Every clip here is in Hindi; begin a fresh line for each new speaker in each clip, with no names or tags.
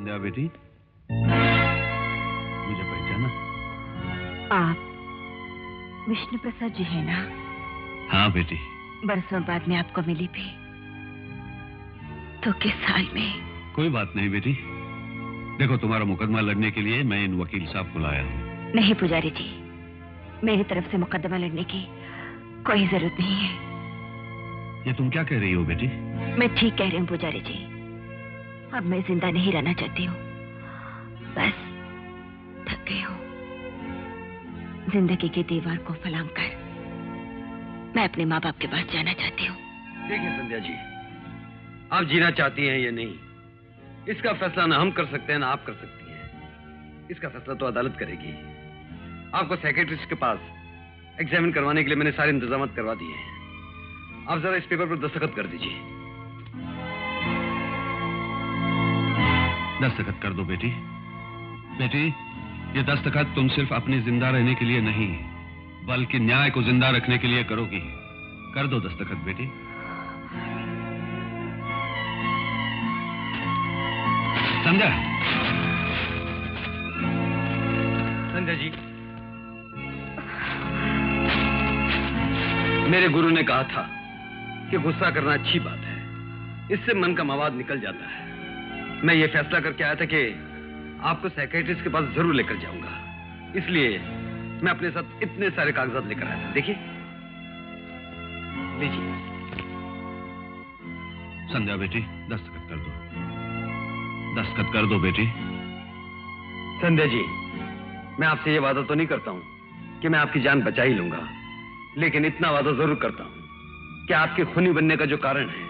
संध्या बेटी, मुझे पहचाना?
आप विष्णु प्रसाद जी है ना?
हाँ बेटी।
बरसों बाद में आपको मिली भी, तो किस हाल में?
कोई बात नहीं बेटी, देखो तुम्हारा मुकदमा लड़ने के लिए मैं इन वकील साहब को लाया हूँ।
नहीं पुजारी जी, मेरी तरफ से मुकदमा लड़ने की कोई जरूरत नहीं है।
ये तुम क्या कह रही हो बेटी?
मैं ठीक कह रही हूँ पुजारी जी, अब मैं जिंदा नहीं रहना चाहती हूँ, बस थक गई हूँ। जिंदगी की दीवार को फलांग कर मैं अपने माँ बाप के पास जाना चाहती हूँ।
देखिए संध्या जी, आप जीना चाहती हैं या नहीं, इसका फैसला ना हम कर सकते हैं ना आप कर सकती हैं। इसका फैसला तो अदालत करेगी। आपको साइकियाट्रिस्ट के पास एग्जामिन करवाने के लिए मैंने सारे इंतजाम करवा दिए हैं। आप जरा इस पेपर पर दस्तखत कर दीजिए।
दस्तखत कर दो बेटी। बेटी, ये दस्तखत तुम सिर्फ अपने जिंदा रहने के लिए नहीं, बल्कि न्याय को जिंदा रखने के लिए करोगी। कर दो दस्तखत बेटी। संध्या।
संध्या जी, मेरे गुरु ने कहा था कि गुस्सा करना अच्छी बात है, इससे मन का मवाद निकल जाता है। मैं ये फैसला करके आया था कि आपको साइकियाट्रिस्ट के पास जरूर लेकर जाऊंगा, इसलिए मैं अपने साथ इतने सारे कागजात लेकर आया था। देखिए, लीजिए।
संध्या बेटी, दस्तखत कर दो। दस्तखत कर दो बेटी।
संध्या जी, मैं आपसे ये वादा तो नहीं करता हूं कि मैं आपकी जान बचा ही लूंगा, लेकिन इतना वादा जरूर करता हूं कि आपके खूनी बनने का जो कारण है,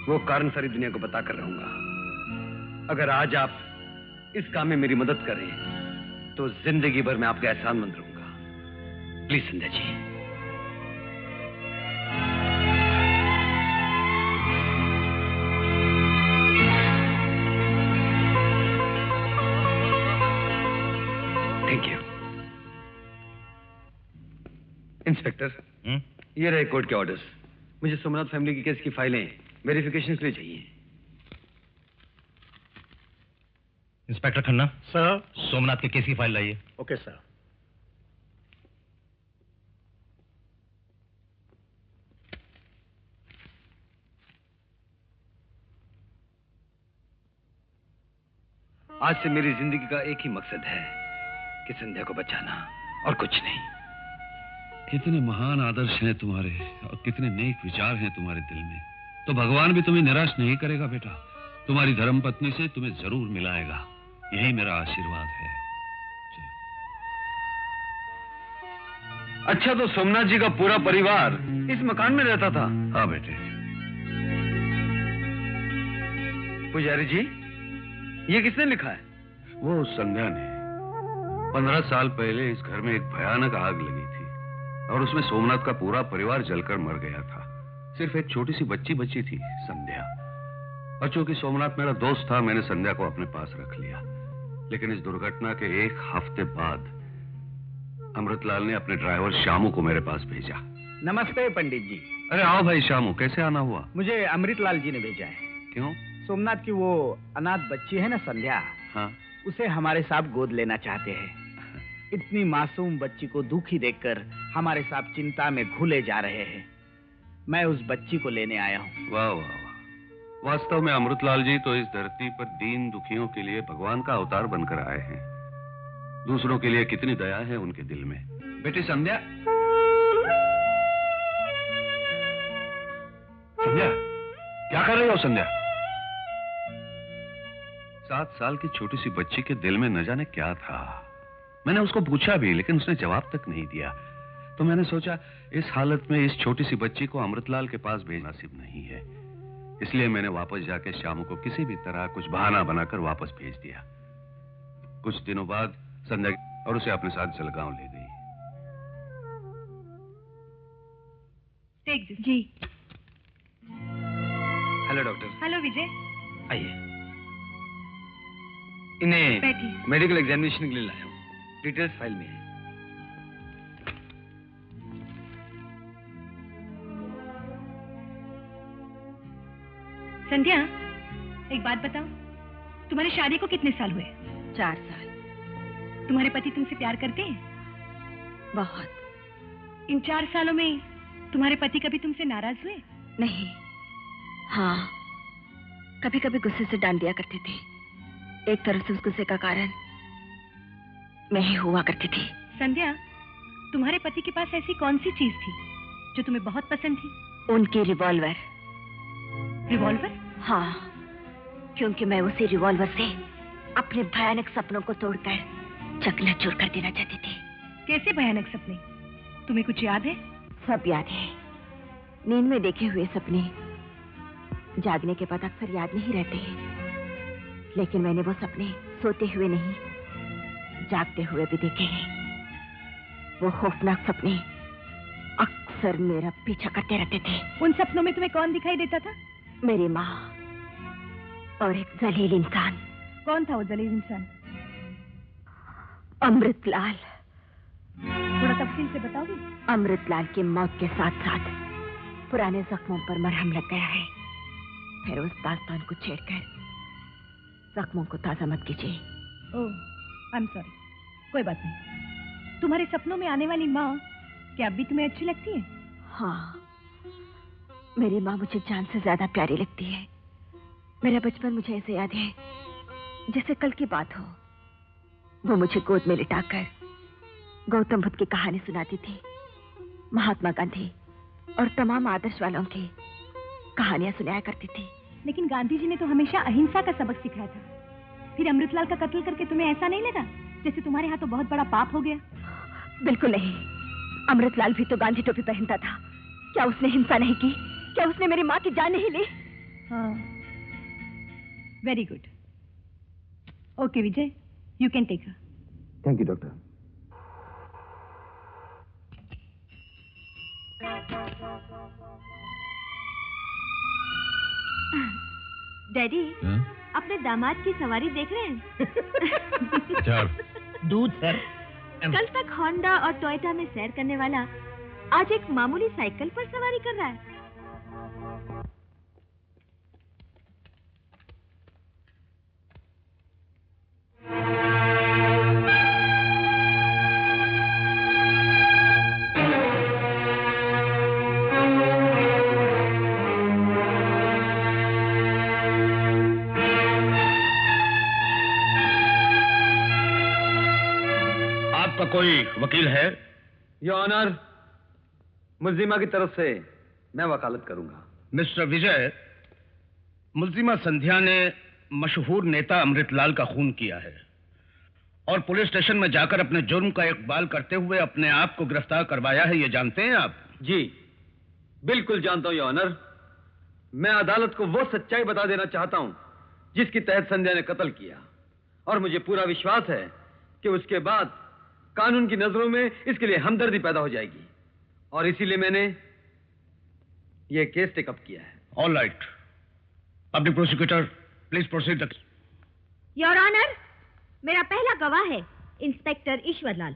वो कारण सारी दुनिया को बताकर रहूंगा। अगर आज आप इस काम में मेरी मदद करें, तो जिंदगी भर मैं आपका एहसानमंद रहूंगा। Please Sandhya ji. Thank you. Inspector, ये रहे कोर्ट के ऑर्डर्स। मुझे सोमनाथ फैमिली की केस की फाइलें वेरिफिकेशन के लिए चाहिए।
इंस्पेक्टर खन्ना।
सर।
सोमनाथ के केस की फाइल लाइए।
Okay sir.
आज से मेरी जिंदगी का एक ही मकसद है कि संध्या को बचाना, और कुछ नहीं।
कितने महान आदर्श हैं तुम्हारे, और कितने नेक विचार हैं तुम्हारे दिल में, तो भगवान भी तुम्हें निराश नहीं करेगा बेटा। तुम्हारी धर्मपत्नी से तुम्हें जरूर मिलाएगा, यही मेरा आशीर्वाद है।
अच्छा, तो सोमनाथ जी का पूरा परिवार इस मकान में रहता था?
हाँ बेटे।
पुजारी जी, ये किसने लिखा है?
वो संध्या ने। 15 साल पहले इस घर में एक भयानक आग लगी थी, और उसमें सोमनाथ का पूरा परिवार जलकर मर गया था। सिर्फ एक छोटी सी बच्ची बची थी, संध्या। और चूंकि सोमनाथ मेरा दोस्त था, मैंने संध्या को अपने पास रख लिया। लेकिन इस दुर्घटना के एक हफ्ते बाद अमृतलाल ने अपने ड्राइवर शामू को मेरे पास भेजा।
नमस्ते पंडित जी।
अरे आओ भाई शामू, कैसे आना हुआ?
मुझे अमृतलाल जी ने भेजा है।
क्यों?
सोमनाथ की वो अनाथ बच्ची है ना संध्या,
हाँ,
उसे हमारे साथ गोद लेना चाहते हैं। इतनी मासूम बच्ची को दुखी देखकर हमारे साथ चिंता में घुले जा रहे हैं। मैं उस बच्ची को लेने आया हूँ।
वाह वाह वाह। वास्तव में अमृतलाल जी तो इस धरती पर दीन दुखियों के लिए भगवान का अवतार बनकर आए हैं। दूसरों के लिए कितनी दया है उनके दिल में। बेटी संध्या। संध्या, क्या कर रही हो संध्या? 7 साल की छोटी सी बच्ची के दिल में न जाने क्या था। मैंने उसको पूछा भी, लेकिन उसने जवाब तक नहीं दिया। तो मैंने सोचा इस हालत में इस छोटी सी बच्ची को अमृतलाल के पास भेजना नसीब नहीं है, इसलिए मैंने वापस जाके शामू को किसी भी तरह कुछ बहाना बनाकर वापस भेज दिया। कुछ दिनों बाद संध्या और उसे अपने साथ जलगांव ले गई।
जी।
Hello doctor.
हेलो विजय।
आइए। इन्हें
बैठिए।
मेडिकल एग्जामिनेशन के लिए लाया हूँ। डिटेल्स फाइल में है।
संध्या, एक बात बताओ, तुम्हारी शादी को कितने साल हुए?
4 साल।
तुम्हारे पति तुमसे प्यार करते हैं?
बहुत।
इन 4 सालों में तुम्हारे पति कभी तुमसे नाराज हुए?
नहीं। हाँ, कभी कभी गुस्से से डांट दिया करते थे। एक तरफ से उस गुस्से का कारण मैं ही हुआ करती थी।
संध्या, तुम्हारे पति के पास ऐसी कौन सी चीज थी जो तुम्हें बहुत पसंद थी?
उनकी रिवॉल्वर।
रिवॉल्वर?
हाँ, क्योंकि मैं उसी रिवॉल्वर से अपने भयानक सपनों को तोड़कर चकनाचूर कर देना चाहती थी।
कैसे भयानक सपने? तुम्हें कुछ याद है?
सब याद है। नींद में देखे हुए सपने जागने के बाद अक्सर याद नहीं रहते हैं, लेकिन मैंने वो सपने सोते हुए नहीं, जागते हुए भी देखे हैं। वो खौफनाक सपने अक्सर मेरा पीछा करते रहते थे।
उन सपनों में तुम्हें कौन दिखाई देता था?
मेरी माँ और एक जलील इंसान।
कौन था वो जलील इंसान?
अमृतलाल।
थोड़ा तफसील से बताओगे?
अमृतलाल की मौत के साथ साथ पुराने जख्मों पर मरहम लग गया है। फिर उस दास्तान को छेड़कर जख्मों को ताजा मत कीजिए।
ओह, आई एम सॉरी। कोई बात नहीं। तुम्हारे सपनों में आने वाली माँ क्या अब भी तुम्हें अच्छी लगती है?
हाँ, मेरी माँ मुझे जान से ज्यादा प्यारी लगती है। मेरा बचपन मुझे ऐसे याद है जैसे कल की बात हो। वो मुझे गोद में लिटाकर गौतम बुद्ध की कहानी सुनाती थी, महात्मा गांधी और तमाम आदर्श वालों की कहानियां सुनाया करती थी।
लेकिन गांधी जी ने तो हमेशा अहिंसा का सबक सिखाया था। फिर अमृतलाल का कत्ल करके तुम्हें ऐसा नहीं लगा जैसे तुम्हारे हाथों बहुत बड़ा पाप हो गया?
बिल्कुल नहीं। अमृतलाल भी तो गांधी टोपी पहनता था। क्या उसने हिंसा नहीं की? क्या उसने मेरी माँ की जान नहीं ली?
हाँ, very good. Okay Vijay, you can take her.
Thank you doctor.
Daddy, अपने दामाद की सवारी देख रहे हैं?
दूध सर।
कल तक होंडा और टोयोटा में सैर करने वाला आज एक मामूली साइकिल पर सवारी कर रहा है।
कोई वकील है?
योर ऑनर, मुल्जिमा की तरफ से मैं वकालत करूंगा।
मिस्टर विजय, मुल्जिमा संध्या ने मशहूर नेता अमृतलाल का खून किया है और पुलिस स्टेशन में जाकर अपने जुर्म का इकबाल करते हुए अपने आप को गिरफ्तार करवाया है। ये जानते हैं आप?
जी बिल्कुल जानता हूं योर ऑनर। मैं अदालत को वो सच्चाई बता देना चाहता हूं जिसके तहत संध्या ने कत्ल किया, और मुझे पूरा विश्वास है कि उसके बाद कानून की नजरों में इसके लिए हमदर्दी पैदा हो जाएगी, और इसीलिए मैंने यह केस टेकअप किया है।
All right, public prosecutor please proceed.
Your honour, मेरा पहला गवाह है इंस्पेक्टर ईश्वरलाल।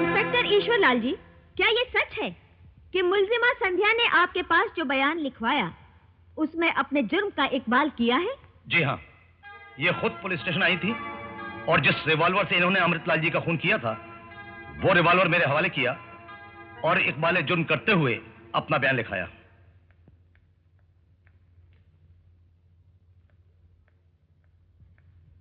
इंस्पेक्टर ईश्वरलाल जी, क्या ये सच है कि मुल्जिमा संध्या ने आपके पास जो बयान लिखवाया उसमें अपने जुर्म का इकबाल किया है?
जी हाँ, ये खुद पुलिस स्टेशन आई थी और जिस रिवॉल्वर से इन्होंने अमृतलाल जी का खून किया था वो रिवॉल्वर मेरे हवाले किया और इकबाल जुर्म करते हुए अपना बयान लिखाया।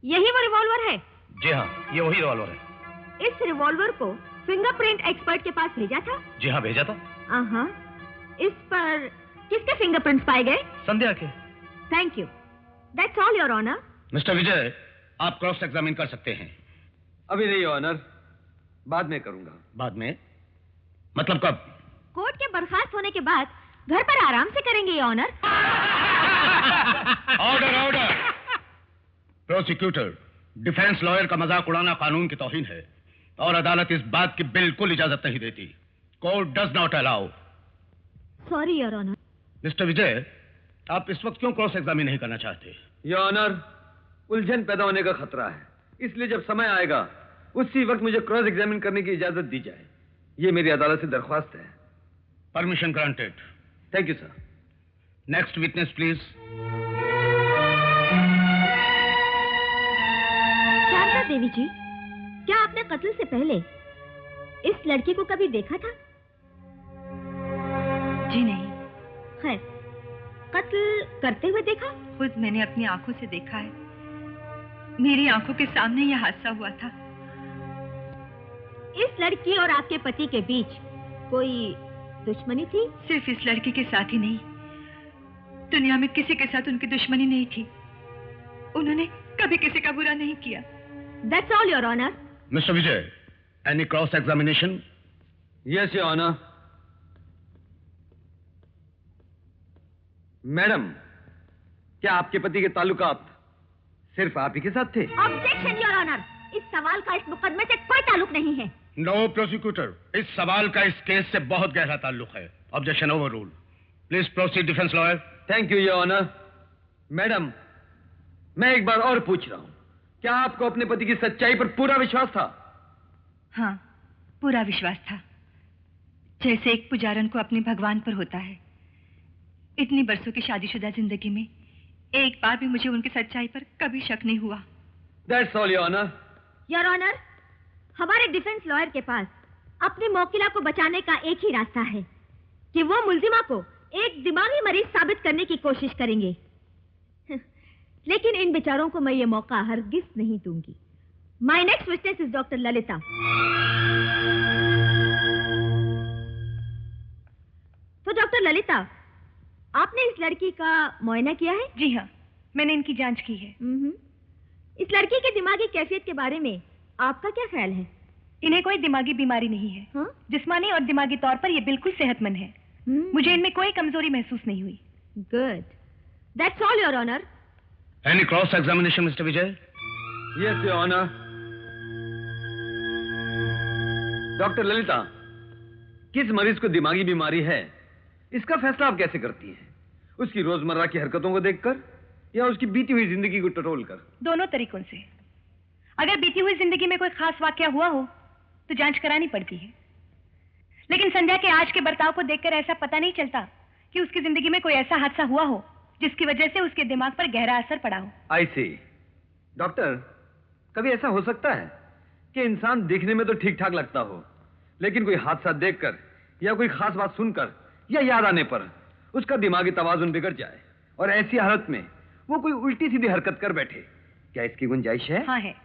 यही वो रिवॉल्वर है?
जी हाँ, ये वही रिवॉल्वर है।
इस रिवॉल्वर को फिंगरप्रिंट एक्सपर्ट के पास भेजा था?
जी हाँ, भेजा था।
इस पर किसके फिंगरप्रिंट्स पाए गए?
संध्या के।
Thank you, that's all your honour.
Mister Vijay, आप क्रॉस एग्जामिन कर सकते हैं।
अभी नहीं ऑनर, बाद में करूंगा।
बाद में? मतलब कब?
कोर्ट के बर्खास्त होने के बाद घर पर आराम से करेंगे ये honour.
Order order. Prosecutor, defence lawyer का मजाक उड़ाना कानून की तौहीन है और अदालत इस बात की बिल्कुल इजाजत नहीं देती। Court does not allow.
Sorry your honour.
Mister Vijay, आप इस वक्त क्यों क्रॉस एग्जामिन नहीं करना चाहते?
योर ऑनर, उलझन पैदा होने का खतरा है, इसलिए जब समय आएगा उसी वक्त मुझे क्रॉस एग्जामिन करने की इजाजत दी जाए। ये मेरी अदालत से दरख्वास्त है।
Permission granted.
Thank you sir.
Next witness please.
Sharda Devi ji, क्या आपने कत्ल से पहले इस लड़की को कभी देखा था?
जी नहीं।
खैर, कत्ल करते हुए देखा?
खुद मैंने अपनी आंखों से देखा है। मेरी आंखों के सामने यह हादसा हुआ था।
इस लड़की और आपके पति के बीच कोई दुश्मनी थी?
सिर्फ इस लड़की के साथ ही नहीं, दुनिया में किसी के साथ उनकी दुश्मनी नहीं थी। उन्होंने कभी किसी का बुरा नहीं किया।
That's all, Your Honor.
Mister Vijay, any cross examination?
Yes your honour. Madam, क्या आपके पति के ताल्लुकात सिर्फ आप ही के साथ थे?
Objection, Your Honor. इस सवाल का इस मुकदमे से कोई ताल्लुक नहीं है।
नो प्रोसिक्यूटर, इस सवाल का इस केस से बहुत गहरा ताल्लुक है। Objection overrule. Please proceed defence lawyer.
Thank you your honour. Madam, मैं एक बार और पूछ रहा हूं, क्या आपको अपने पति की सच्चाई पर पूरा विश्वास था?
हाँ, पूरा विश्वास था, जैसे एक पुजारन को अपने भगवान पर होता है। इतनी बरसों की शादीशुदा जिंदगी में एक बार भी मुझे उनकी सच्चाई पर कभी शक नहीं हुआ।
That's all your honour.
Your honour, हमारे डिफेंस लॉयर के पास अपनी मौकिला को बचाने का एक ही रास्ता है कि वो मुल्जिमा को एक दिमागी मरीज साबित करने की कोशिश करेंगे। लेकिन इन बेचारों को मैं ये मौका हरगिज नहीं दूंगी। My next witness is doctor Lalita. तो डॉक्टर ललिता, आपने इस लड़की का मुआयना किया है?
जी हाँ, मैंने इनकी जांच की है।
इस लड़की के दिमागी कैफियत के बारे में आपका क्या ख्याल है?
इन्हें कोई दिमागी बीमारी नहीं है।
हाँ?
जिस्मानी और दिमागी तौर पर ये बिल्कुल सेहतमंद है। मुझे इनमें कोई कमजोरी महसूस नहीं हुई।
Good, that's all your honour.
Any cross examination mister Vijay?
Yes your honour. Doctor Lalita, किस मरीज को दिमागी बीमारी है, इसका फैसला आप कैसे करती हैं? उसकी रोजमर्रा की हरकतों को देखकर या उसकी बीती हुई जिंदगी को टटोल कर?
दोनों तरीकों से। अगर बीती हुई जिंदगी में कोई खास वाकया हुआ हो तो जांच करानी पड़ती है, लेकिन संध्या के आज के बर्ताव को देखकर ऐसा पता नहीं चलता कि उसकी जिंदगी में कोई ऐसा हादसा हुआ हो जिसकी वजह से उसके दिमाग पर गहरा असर पड़ा हो।
आई सी। डॉक्टर, कभी ऐसा हो सकता है कि इंसान दिखने में तो ठीक ठाक लगता हो, लेकिन कोई हादसा देखकर या कोई खास बात सुनकर या याद आने पर उसका दिमागी तवाजुन बिगड़ जाए और ऐसी हालत में वो कोई उल्टी सीधी हरकत कर बैठे? क्या इसकी गुंजाइश है?
हाँ है,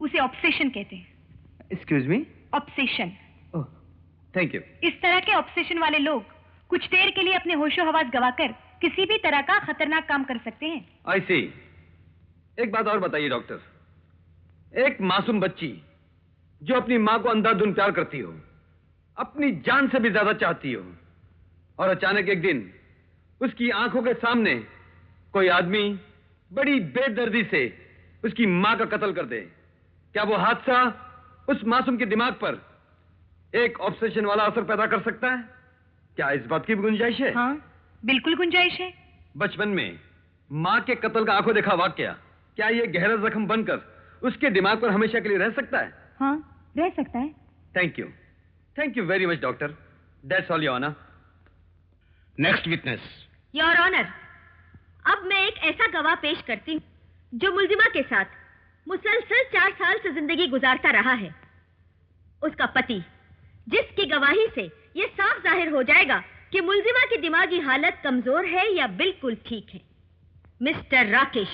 उसे ऑब्सेशन कहते हैं।
Excuse me?
Obsession.
Oh, thank you.
इस तरह के ऑब्सेशन वाले लोग कुछ देर के लिए अपने होशो हवास गवाकर किसी भी तरह का खतरनाक काम कर सकते हैं।
आई सी। एक बात और बताइए डॉक्टर, एक मासूम बच्ची जो अपनी मां को अंधाधुंध प्यार करती हो, अपनी जान से भी ज्यादा चाहती हो, और अचानक एक दिन उसकी आंखों के सामने कोई आदमी बड़ी बेदर्दी से उसकी मां का कत्ल कर दे, क्या वो हादसा उस मासूम के दिमाग पर एक ऑब्सेशन वाला असर पैदा कर सकता है? क्या इस बात की भी गुंजाइश है?
हाँ, बिल्कुल गुंजाइश है।
बचपन में मां के कत्ल का आंखों देखा वाकया, क्या ये गहरा जख्म बनकर उसके दिमाग पर हमेशा के लिए रह सकता है?
हाँ, रह सकता है।
Thank you very much doctor. That's all your honour.
Next witness.
Your honour, अब मैं एक ऐसा गवाह पेश करती हूँ जो मुल्जिमा के साथ मुसलसल 4 साल से जिंदगी गुजारता रहा है। उसका पति, जिसकी गवाही से यह साफ जाहिर हो जाएगा कि मुल्जिमा की दिमागी हालत कमजोर है या बिल्कुल ठीक है। मिस्टर राकेश।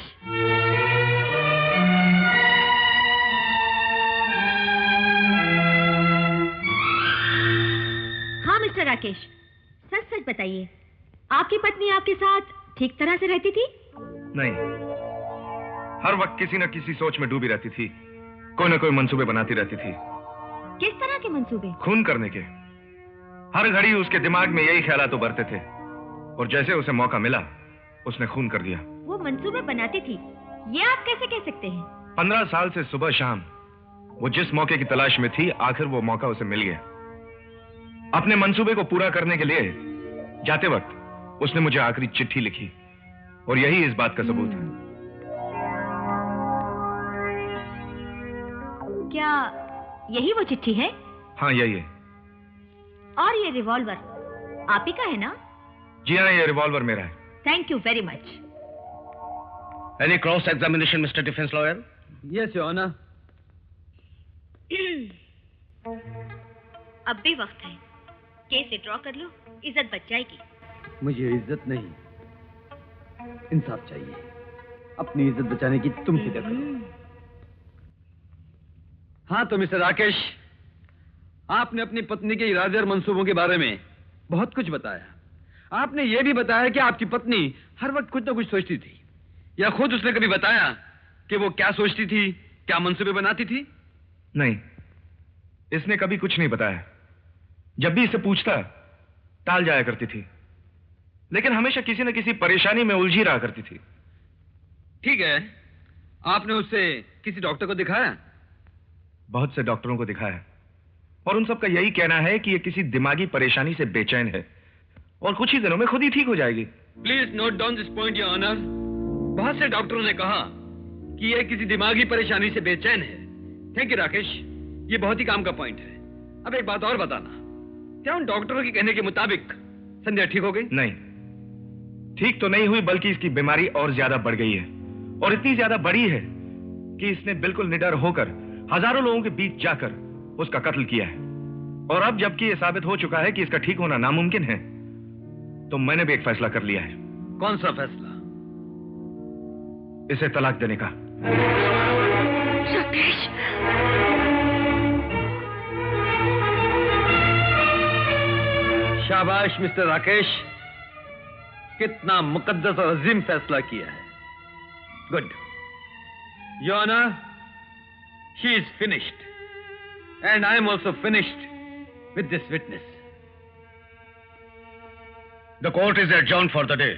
हाँ मिस्टर राकेश, सच सच बताइए, आपकी पत्नी आपके साथ ठीक तरह से रहती थी?
नहीं, हर वक्त किसी न किसी सोच में डूबी रहती थी, कोई न कोई मंसूबे बनाती रहती थी।
किस तरह के मंसूबे?
खून करने के। हर घड़ी उसके दिमाग में यही ख्यालात उभरते थे, और जैसे उसे मौका मिला उसने खून कर दिया।
वो मंसूबे बनाती थी, ये आप कैसे कह सकते हैं?
15 साल से सुबह शाम वो जिस मौके की तलाश में थी, आखिर वो मौका उसे मिल गया। अपने मंसूबे को पूरा करने के लिए जाते वक्त उसने मुझे आखिरी चिट्ठी लिखी, और यही इस बात का सबूत है।
क्या यही वो चिट्ठी है?
हाँ, यही है।
और ये रिवॉल्वर आप ही का है ना?
जी हाँ, ये रिवॉल्वर मेरा है।
Thank you very much.
Any cross examination mister defence lawyer?
Yes your honour.
अब भी वक्त है, केस विड्रॉ कर लो, इज्जत बच जाएगी।
मुझे इज्जत नहीं, इंसाफ चाहिए। अपनी इज्जत बचाने की तुम फिक्र करो। हाँ तो मिस्टर राकेश, आपने अपनी पत्नी के इरादे और मंसूबों के बारे में बहुत कुछ बताया। आपने यह भी बताया कि आपकी पत्नी हर वक्त कुछ ना कुछ सोचती थी, या खुद उसने कभी बताया कि वो क्या सोचती थी, क्या मंसूबे बनाती थी?
नहीं, इसने कभी कुछ नहीं बताया। जब भी इसे पूछता टाल जाया करती थी, लेकिन हमेशा किसी न किसी परेशानी में उलझी रहा करती थी।
ठीक है, आपने उससे किसी डॉक्टर को दिखाया?
बहुत से डॉक्टरों को दिखाया और उन सबका यही कहना है कि ये किसी दिमागी परेशानी से बेचैन है और कुछ ही दिनों में खुद ही ठीक हो जाएगी।
Please note down this point your honour. बहुत से डॉक्टरों ने कहा कि यह किसी दिमागी परेशानी से बेचैन है। थैंक यू राकेश, ये बहुत ही काम का पॉइंट है। अब एक बात और बताना, क्या उन डॉक्टरों के कहने के मुताबिक संध्या ठीक हो गई?
नहीं, ठीक तो नहीं हुई, बल्कि इसकी बीमारी और ज्यादा बढ़ गई है, और इतनी ज्यादा बड़ी है कि इसने बिल्कुल निडर होकर हजारों लोगों के बीच जाकर उसका कत्ल किया है। और अब जबकि यह साबित हो चुका है कि इसका ठीक होना नामुमकिन है, तो मैंने भी एक फैसला कर लिया है।
कौन सा फैसला?
इसे तलाक देने का।
राकेश,
शाबाश मिस्टर राकेश, कितना मुकद्दस और अजीम फैसला किया है। Good your honour, she is finished and I am also finished with this witness.
The court is adjourned for the day.